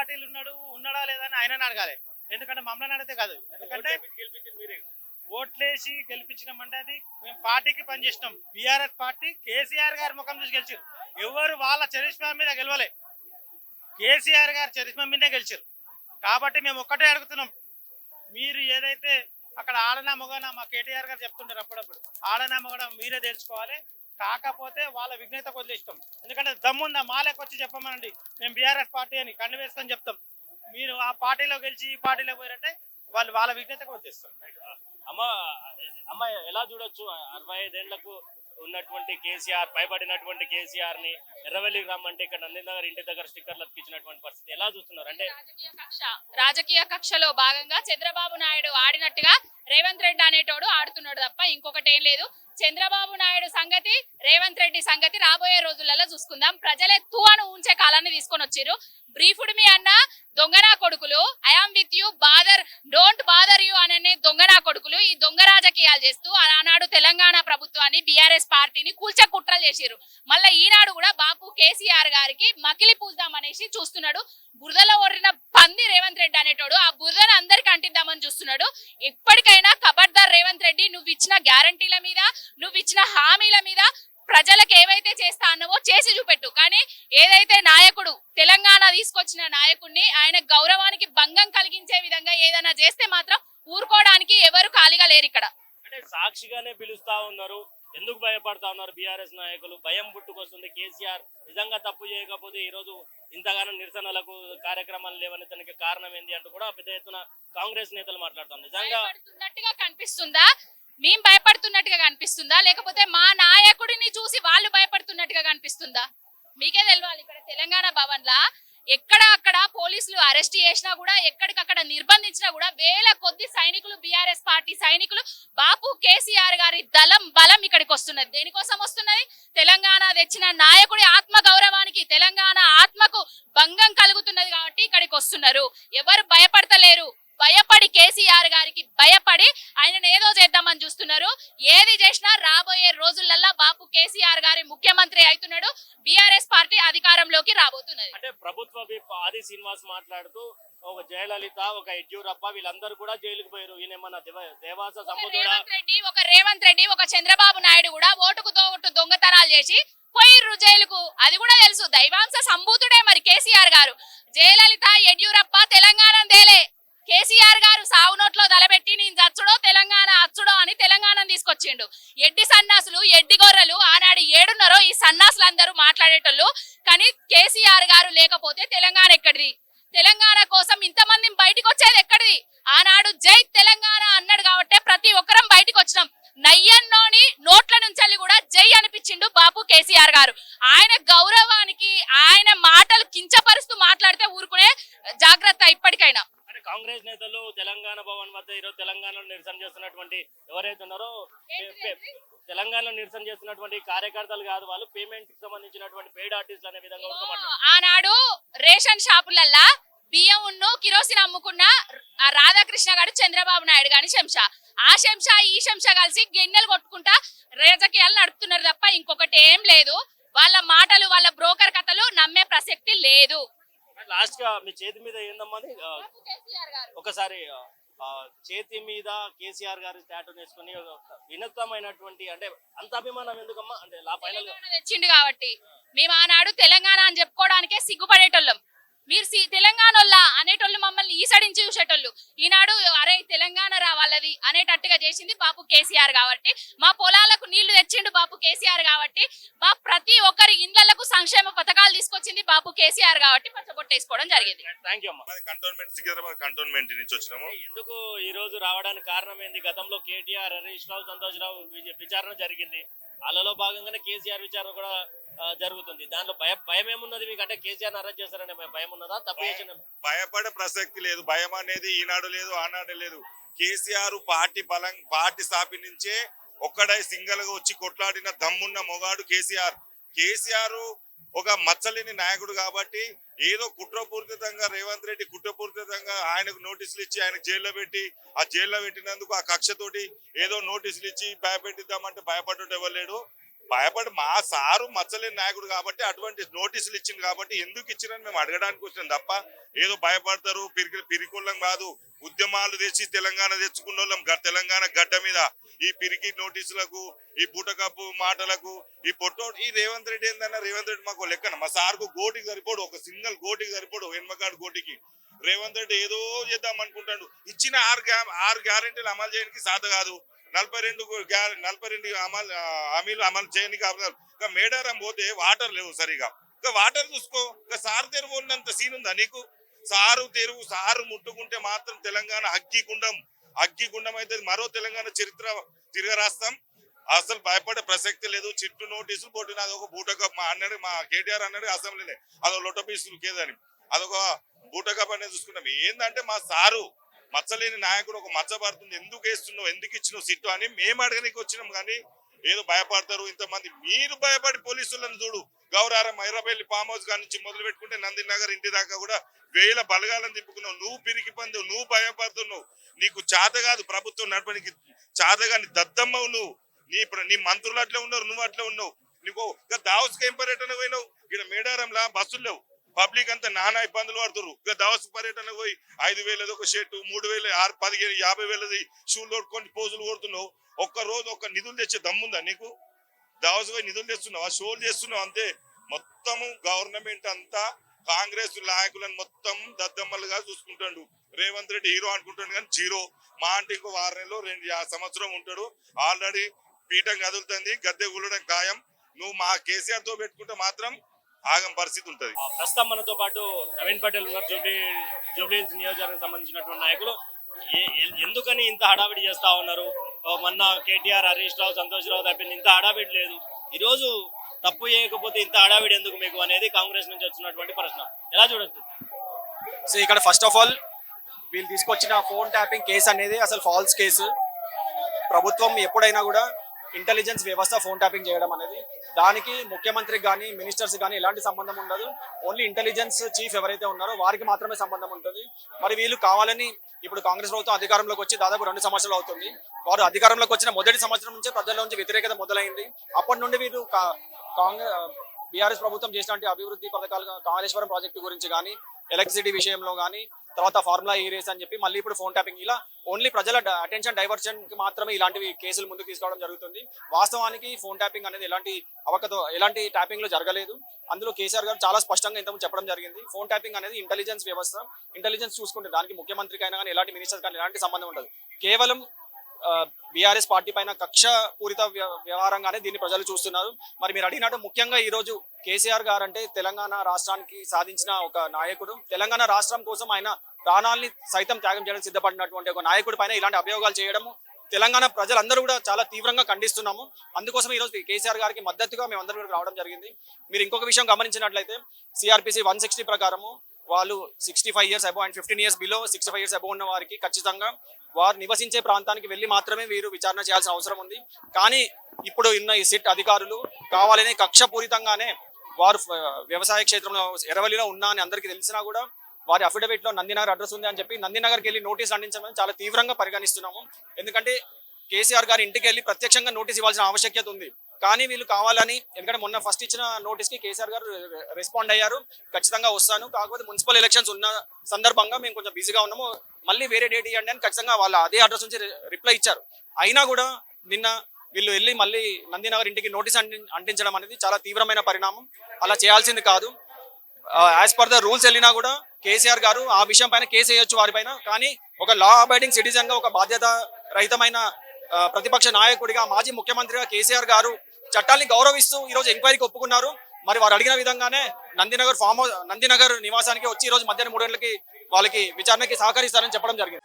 పార్టీలు ఉన్నాడా లేదా అని ఆయన అడగాలి. ఎందుకంటే మమ్మల్ని అడిగితే కాదు. ఎందుకంటే ఓట్లేసి గెలిపించినామంటే అది మేము పార్టీకి పనిచేసినాం. బీఆర్ఎస్ పార్టీ కేసీఆర్ గారి ముఖం చూసి గెలిచారు. ఎవరు వాళ్ళ చరిష్మా మీద గెలవలే, కేసీఆర్ గారి చరిష్మా మీదే గెలిచారు. కాబట్టి మేము ఒక్కటే అడుగుతున్నాం, మీరు ఏదైతే అక్కడ ఆడనా మొగనా మా కేటీఆర్ గారు చెప్తుంటారు అప్పుడప్పుడు, ఆడనా మొగడం మీరే తెలుసుకోవాలి. కాకపోతే వాళ్ళ విఘ్నతకు వదిలేస్తాం. ఎందుకంటే దమ్ముందా మాలకు వచ్చి చెప్పమనండి, మేము బీఆర్ఎస్ పార్టీ అని కండు వేసుకొని చెప్తాం. మీరు ఆ పార్టీలో గెలిచి ఈ పార్టీలో పోయారంటే వాళ్ళు వాళ్ళ విఘ్నతకు వదిలేస్తాం. అమ్మ అమ్మ ఎలా చూడొచ్చు 65 ఏళ్లకు ఉన్నటువంటి కేసీఆర్, పైబడినటువంటి కేసీఆర్ ని ఎర్రవెల్లికి రమ్మంటే ఇక్కడ నందినగర్ ఇంటి దగ్గర స్టిక్కర్లు అతికించినటువంటి పరిస్థితి ఎలా చూస్తున్నారు? అంటే రాజకీయ కక్షలో భాగంగా చంద్రబాబు నాయుడు ఆడినట్టుగా రేవంత్ రెడ్డి అనేటోడు ఆడుతున్నాడు తప్ప ఇంకొకటి ఏం లేదు. చంద్రబాబు నాయుడు సంగతి, రేవంత్ రెడ్డి సంగతి రాబోయే రోజులలో చూసుకుందాం. ప్రజలే తూను ఉంచే కాలాన్ని తీసుకొని వచ్చారు. బ్రీఫుడ్ మీ అన్న దొంగనా కొడుకులు, I am with you, bother don't bother you అనే దొంగనా కొడుకులు ఈ దొంగ రాజకీయాలు చేస్తూ ఆనాడు తెలంగాణ ప్రభుత్వాన్ని, బీఆర్ఎస్ పార్టీని కూల్చ కుట్రలు చేశారు. మళ్ళీ ఈనాడు కూడా బాపు కేసీఆర్ గారికి మకిలి పూద్దాం అనేసి చూస్తున్నాడు. బురదలో ఓడిన పంది రేవంత్ రెడ్డి అనేటోడు ఆ బురదను అందరికి అంటిద్దామని చూస్తున్నాడు. ఎప్పటికైనా ఖబర్దార్ రేవంత్ రెడ్డి, నువ్వు ఇచ్చిన గ్యారంటీల మీద, నువ్వు ఇచ్చిన హామీల మీద ప్రజలకు ఏవైతే చేస్తా అన్నవో చేసి చూపెట్టు. కానీ ఏదైతే నాయకుడు తెలంగాణ తీసుకొచ్చిన నాయకుడిని ఆయన గౌరవానికి భంగం కలిగించే విధంగా ఏదైనా చేస్తే మాత్రం ఊరుకోవడానికి ఎవరు ఖాళీగా లేరు. ఇక్కడ అంటే సాక్షిగానే పిలుస్తా ఉన్నారు. ఎందుకు భయపడతా ఉన్నారు బీఆర్ఎస్ నాయకులు? భయం పుట్టుకొస్తుంది. కేసీఆర్ నిజంగా తప్పు చేయకపోతే ఈ రోజు ఇంతగానో నిరసనలకు కార్యక్రమాలు లేవని తనకి కారణం ఏంది అంటూ కూడా పెద్ద ఎత్తున కాంగ్రెస్ నేతలు మాట్లాడుతారు. నిజంగా కనిపిస్తుందా? మేము భయపడుతున్నట్టుగా కనిపిస్తుందా, లేకపోతే మా నాయకుడిని చూసి వాళ్ళు భయపడుతున్నట్టుగా కనిపిస్తుందా? మీకే తెలియాలి. ఇక్కడ తెలంగాణ భవన్ లా ఎక్కడ అక్కడ పోలీసులు అరెస్ట్ చేసినా కూడా, ఎక్కడికక్కడ నిర్బంధించినా కూడా వేల కొద్ది సైనికులు, బీఆర్ఎస్ పార్టీ సైనికులు, బాపు కేసీఆర్ గారి బలం ఇక్కడికి వస్తున్నది. దేనికోసం వస్తున్నది? తెలంగాణ తెచ్చిన నాయకుడి ఆత్మ గౌరవానికి, తెలంగాణ ఆత్మకు భంగం కలుగుతున్నది కాబట్టి ఇక్కడికి వస్తున్నారు. ఎవరు భయపడతలేరు. భయపడి కేసీఆర్ గారికి భయపడి ఆయనను ఏదో చేద్దామని చూస్తున్నారు. ఏది చేసినా రాబోయే రోజులల్లా బాపు కేసీఆర్ గారి ముఖ్యమంత్రి అవుతున్నాడు. బీఆర్ఎస్ పార్టీ అధికారంలోకి రాబోతున్నది. అంటే ప్రభుత్వ విప్ ఆది శ్రీనివాస్ మాట్లాడుతూ ఒక జయలలిత, ఒక యడ్యూరప్ప వీళ్ళందరూ కూడా జైలుకు పోయారు. ఈయన మన దేవాస ఒక రేవంత్ రెడ్డి, ఒక చంద్రబాబు నాయుడు కూడా ఓటుకు తోటు దొంగతనాలు చేసి పోయిర్రు జైలుకు. అది కూడా తెలుసు. దైవాంశ సంభూతుడే మరి కేసీఆర్ గారు. జయలలిత, యడ్యూరప్ప తెలంగాణ దేలే. కేసీఆర్ గారు సావు నోట్లో తలబెట్టి నేను చచ్చుడో తెలంగాణ అచ్చుడో అని తెలంగాణను తీసుకొచ్చిండు. ఎడ్డి సన్నాసులు, ఎడ్డి గొర్రెలు ఆనాడు ఏడున్నారో ఈ సన్నాసులందరూ మాట్లాడేటోళ్ళు. కానీ కేసీఆర్ గారు లేకపోతే తెలంగాణ ఎక్కడిది? తెలంగాణ కోసం ఇంతమంది బయటకు వచ్చేది ఎక్కడిది? ఆనాడు జై తెలంగాణ అన్నాడు కాబట్టి ప్రతి ఒక్కరం బయటకు వచ్చినాం. నయ్యన్నోని నోట్ల నుంచి కూడా జై అనిపించిండు బాపు కేసీఆర్ గారు. ఆయన గౌరవానికి ఆయన మాటలు కించపరుస్తూ మాట్లాడితే ఊరుకునే జాగ్రత్త ఇప్పటికైనా. కాంగ్రెస్ నేతలు తెలంగాణ భవన్ వద్ద ఈరోజు తెలంగాణలో నిరసన చేస్తున్నటువంటి ఎవరైతే ఉన్నారో, తెలంగాణలో నిరసన చేస్తున్నటువంటి కార్యకర్తలు కాదు, వాళ్ళు పేమెంట్ కి సంబంధించినటువంటి పెయిడ్ ఆర్టిస్టులు అనే విధంగా ఆనాడు రేషన్ షాపులల్లా బియ్యం కిరోసిన్ అమ్ముకున్న రాధాకృష్ణ గారు, చంద్రబాబు నాయుడు గాని శంషా, ఆ శంషా ఈ శంషా కలిసి గిన్నెలు కొట్టుకుంటా రాజకీయాలు నడుపుతున్నారు తప్ప ఇంకొకటి ఏం లేదు. వాళ్ళ మాటలు, వాళ్ళ బ్రోకర్ కథలు నమ్మే ప్రసక్తి లేదు. లాస్ట్ గా మీ చేతి మీద ఏందమ్మా ఒకసారి చేతి మీద కేసీఆర్ గారి స్టాట్యూ వేసుకుని వినూత్నమైనటువంటి, అంటే అంత అభిమానం ఎందుకమ్మా? అంటే తెచ్చిండు కాబట్టి మేము ఆనాడు తెలంగాణ అని చెప్పుకోవడానికే సిగ్గుపడేటోళ్ళం. మీరు తెలంగాణ అనేటోళ్ళు మమ్మల్ని ఈసడించి చూసేటోళ్ళు. ఈనాడు అరే తెలంగాణ రావాలది అనేటట్టుగా చేసింది బాపు కేసీఆర్ కాబట్టి, మా పొలాలకు నీళ్లు తెచ్చిండు బాపు కేసీఆర్ కాబట్టి, మా ప్రతి ఒక్కరి ఇండ్లకు సంక్షేమ పథకాలు తీసుకొచ్చింది బాపు కేసీఆర్ కాబట్టి పచ్చబొట్టేసుకోవడం జరిగింది. కంటోన్మెంట్ నుంచి వచ్చినాము. ఎందుకు ఈ రోజు రావడానికి కారణం ఏంది? గతంలో కేటీఆర్, హరీష్ రావు, సంతోష్ రావు విచారణ జరిగింది. అలలో భాగంగానే కేసీఆర్ విచారణ కూడా జరుగుతుంది. దాంట్లో భయం ఏమున్నది మీకు? అంటే కేసీఆర్ అరెస్ట్ చేస్తారనే భయం ఉన్నదా? తప్పు చేసిన భయపడే ప్రసక్తి లేదు. భయం అనేది ఈనాడు లేదు, ఆనాడు లేదు. కేసీఆర్ పార్టీ స్థాపించే ఒక్కడై సింగల్ గా వచ్చి కొట్లాడిన దమ్మున్న మొగాడు కేసీఆర్. కేసీఆర్ ఒక మచ్చలేని నాయకుడు కాబట్టి ఏదో కుట్రపూరితంగా రేవంత్ రెడ్డి కుట్రపూరితంగా ఆయనకు నోటీసులు ఇచ్చి ఆయన జైల్లో పెట్టి, ఆ జైల్లో పెట్టినందుకు ఆ కక్షతోటి ఏదో నోటీసులు ఇచ్చి భయపెట్టిద్దామంటే భయపడ్డట్టు ఇవ్వలేడు. భయపడి మా సారు మచ్చలేని నాయకుడు కాబట్టి అటువంటి నోటీసులు ఇచ్చింది కాబట్టి ఎందుకు ఇచ్చిరని మేము అడగడానికి వచ్చినాం తప్ప ఏదో భయపడతారు పిరికొల్లం కాదు. ఉద్యమాలు తెచ్చి తెలంగాణ తెచ్చుకున్న వాళ్ళం తెలంగాణ గడ్డ మీద ఈ పిరికి నోటీసులకు, ఈ బూటకప్పు మాటలకు, ఈ ఈ రేవంత్ రెడ్డి ఏందన్నా, రేవంత్ రెడ్డి మాకు లెక్కన మా సార్కు గోటికి సరిపోడు, ఒక సింగిల్ గోటికి సరిపోడు, ఎన్మకాడు గోటికి. రేవంత్ రెడ్డి ఏదో చేద్దాం అనుకుంటాడు. ఇచ్చిన 6 గ్యారెంటీలు అమలు చేయడానికి సాధ కాదు, 42 హామీలు అమలు చేయడానికి ఇంకా మేడారం పోతే వాటర్ లేవు సరిగా. ఇంకా వాటర్ చూసుకో, ఇంకా సారు తెరువు ఉన్నంత సీన్ ఉందా నీకు? సారు ముట్టుకుంటే మాత్రం తెలంగాణ అగ్గిగుండం అయితే మరో తెలంగాణ చరిత్ర తిరగరాస్తాం. అసలు భయపడే ప్రసక్తి లేదు. చిట్టు నోటీసులు కొట్టిన అదొక బూటకప్ మా కేటీఆర్ అన్నాడు అసెంబ్లీనే, అదొక లొట్ట పీసులు కేదని, అదొక బూటకప్ అనేది చూసుకున్నాం. ఏంటంటే మా సారు మచ్చలేని నాయకుడు ఒక మచ్చ పడుతుంది, ఎందుకు వేస్తున్నావు, ఎందుకు ఇచ్చినావు సిట్టు అని మేము అడగడానికి వచ్చినాం. కానీ ఏదో భయపడతారు ఇంతమంది. మీరు భయపడి పోలీసులను చూడు, గౌరారం ఐరబెల్లి ఫామ్ హౌస్ కాడి నుంచి మొదలు పెట్టుకుంటే నందినగర్ ఇంటి దాకా కూడా వేల బలగాలను తిప్పుకున్నావు. నువ్వు పిరికి పందువు, నువ్వు భయపడుతున్నావు. నీకు చేత కాదు ప్రభుత్వం నడపడానికి, చేతగాని దద్దమ్మవు నువ్వు. నీ మంత్రులు అట్లే ఉన్నారు, నువ్వు అట్లే ఉన్నావు. నీకు దావస్కి ఏం పర్యటన పోయినావు? ఇక్కడ మేడారంలా బస్సులు లేవు, పబ్లిక్ అంతా నానా ఇబ్బందులు పడుతున్నారు. ఇక దావస్ పర్యటన పోయి 5,000 ఒక షర్టు, 3,000, 6, 15, 50,000 షూలు కొట్టుకొని పోజులు కొడుతున్నావు. ఒక్క రోజు ఒక్క నిధులు తెచ్చే దమ్ముందా నీకు? దావస్ పోయి నిధులు తెస్తున్నావు, షోలు చేస్తున్నావు అంతే. మొత్తము గవర్నమెంట్ అంతా కాంగ్రెస్ నాయకులను మొత్తం దద్దమ్మలుగా చూసుకుంటాడు. రేవంత్ రెడ్డి హీరో అనుకుంటాడు కానీ జీరో. మా అంటే ఇంకో 6 నెలలు 2 సంవత్సరం ఉంటాడు. ఆల్రెడీ పీఠం కదులుతుంది, గద్దె కూలడం ఖాయం. నువ్వు మా కేసీఆర్ తో పెట్టుకుంటే మాత్రం ఆగం పరిస్థితి ఉంటది. ప్రస్తుతం మనతో పాటు నవీన్ పటేల్ ఉన్నారు, జూబ్లీహిల్స్ నియోజకవర్గం సంబంధించినటువంటి నాయకులు. ఎందుకని ఇంత హడావిడి చేస్తా ఉన్నారు? మొన్న కేటీఆర్, హరీష్ రావు, సంతోష్ రావు తప్పింది ఇంత హడావిడి లేదు. ఈ రోజు తప్పు చేయకపోతే ఇంత హడావిడి ఎందుకు మీకు అనేది కాంగ్రెస్ నుంచి వచ్చినటువంటి ప్రశ్న. ఎలా చూడొచ్చు? సో ఇక్కడ ఫస్ట్ ఆఫ్ ఆల్ వీళ్ళు తీసుకొచ్చిన ఫోన్ ట్యాపింగ్ కేసు అనేది అసలు ఫాల్స్ కేసు. ప్రభుత్వం ఎప్పుడైనా కూడా ఇంటెలిజెన్స్ వ్యవస్థ ఫోన్ ట్యాపింగ్ చేయడం అనేది, దానికి ముఖ్యమంత్రికి కానీ మినిస్టర్స్ కానీ ఎలాంటి సంబంధం ఉండదు. ఓన్లీ ఇంటెలిజెన్స్ చీఫ్ ఎవరైతే ఉన్నారో వారికి మాత్రమే సంబంధం ఉంటుంది. మరి వీళ్ళు కావాలని ఇప్పుడు కాంగ్రెస్ ప్రభుత్వం అధికారంలోకి వచ్చి దాదాపు 2 సంవత్సరాలు అవుతుంది. వారు అధికారంలోకి వచ్చిన మొదటి సంవత్సరం నుంచే ప్రజల నుంచి వ్యతిరేకత మొదలైంది. అప్పటి నుండి వీరు బీఆర్ఎస్ ప్రభుత్వం చేసినటువంటి అభివృద్ధి పథకాలు, కాళేశ్వరం ప్రాజెక్టు గురించి కానీ, ఎలక్ట్రిసిటీ విషయంలో కానీ, తర్వాత ఫార్ములా ఏరియాస్ అని చెప్పి మళ్ళీ ఇప్పుడు ఫోన్ ట్యాపింగ్, ఇలా ఓన్లీ ప్రజల అటెన్షన్ డైవర్షన్ కి మాత్రమే ఇలాంటివి కేసులు ముందుకు తీసుకోవడం జరుగుతుంది. వాస్తవానికి ఫోన్ ట్యాపింగ్ అనేది ఎలాంటి ట్యాపింగ్ లో జరగలేదు. అందులో కేసీఆర్ గారు చాలా స్పష్టంగా ఇంతకు చెప్పడం జరిగింది. ఫోన్ ట్యాపింగ్ అనేది ఇంటెలిజెన్స్ వ్యవస్థ. ఇంటెలిజెన్స్ చూసుకుంటే దానికి ముఖ్యమంత్రికి అయినా కానీ ఎలాంటి మినిస్టర్స్ కానీ ఎలాంటి సంబంధం ఉండదు. కేవలం బీఆర్ఎస్ పార్టీ పైన కక్ష పూరిత వ్యవహారంగానే దీన్ని ప్రజలు చూస్తున్నారు. మరి మీరు అడిగినట్టు ముఖ్యంగా ఈ రోజు కేసీఆర్ గారు అంటే తెలంగాణ రాష్ట్రానికి సాధించిన ఒక నాయకుడు. తెలంగాణ రాష్ట్రం కోసం ఆయన ప్రాణాలని సైతం త్యాగం చేయడం సిద్ధపడినటువంటి ఒక నాయకుడి పైన ఇలాంటి అభియోగాలు చేయడము తెలంగాణ ప్రజలందరూ కూడా చాలా తీవ్రంగా ఖండిస్తున్నాము. అందుకోసం ఈ రోజు కేసీఆర్ గారికి మద్దతుగా మేమందరం కూడా రావడం జరిగింది. మీరు ఇంకొక విషయం గమనించినట్లయితే సిఆర్పిసి 160 ప్రకారము వాళ్ళు 65 years above and 15 years below 65 years above ఉన్న వారికి ఖచ్చితంగా వారు నివసించే ప్రాంతానికి వెళ్ళి మాత్రమే వీరు విచారణ చేయాల్సిన అవసరం ఉంది. కానీ ఇప్పుడు ఉన్న ఈ సిట్ అధికారులు కావాలనే కక్షపూరితంగానే వారు వ్యవసాయ క్షేత్రంలో ఎర్రవల్లిలో ఉన్నా అని అందరికీ తెలిసినా కూడా వారి అఫిడవిట్ లో నందినగర్ అడ్రస్ ఉంది అని చెప్పి నందినగర్కి వెళ్ళి నోటీస్ అందించడం చాలా తీవ్రంగా పరిగణిస్తున్నాము. ఎందుకంటే కేసీఆర్ గారి ఇంటికి వెళ్ళి ప్రత్యక్షంగా నోటీస్ ఇవ్వాల్సిన ఆవశ్యకత ఉంది. కానీ వీళ్ళు కావాలని, ఎందుకంటే మొన్న ఫస్ట్ ఇచ్చిన నోటీస్ కి కేసీఆర్ గారు రెస్పాండ్ అయ్యారు, ఖచ్చితంగా వస్తాను, కాకపోతే మున్సిపల్ ఎలక్షన్స్ ఉన్న సందర్భంగా మేము కొంచెం బిజీగా ఉన్నాము, మళ్ళీ వేరే డేట్ ఇవ్వండి అని ఖచ్చితంగా వాళ్ళ అదే అడ్రస్ నుంచి రిప్లై ఇచ్చారు. అయినా కూడా నిన్న వీళ్ళు వెళ్ళి మళ్ళీ నందినగర్ ఇంటికి నోటీస్ అంటించడం అనేది చాలా తీవ్రమైన పరిణామం. అలా చేయాల్సింది కాదు. యాజ్ పర్ ద రూల్స్ వెళ్ళినా కూడా కేసీఆర్ గారు ఆ విషయం పైన కేసు వేయొచ్చు వారిపైన. కానీ ఒక లా అబైడింగ్ సిటిజన్ గా, ఒక బాధ్యత రహితమైన ప్రతిపక్ష నాయకుడిగా, మాజీ ముఖ్యమంత్రిగా కేసీఆర్ గారు చట్టాన్ని గౌరవిస్తూ ఈ రోజు ఎంక్వైరీకి ఒప్పుకున్నారు. మరి వారు అడిగిన విధంగానే నందినగర్ నివాసానికి వచ్చి ఈ రోజు మధ్యాహ్నం 3 గంటలకి వాళ్ళకి విచారణకి సహకరిస్తారని చెప్పడం జరిగింది.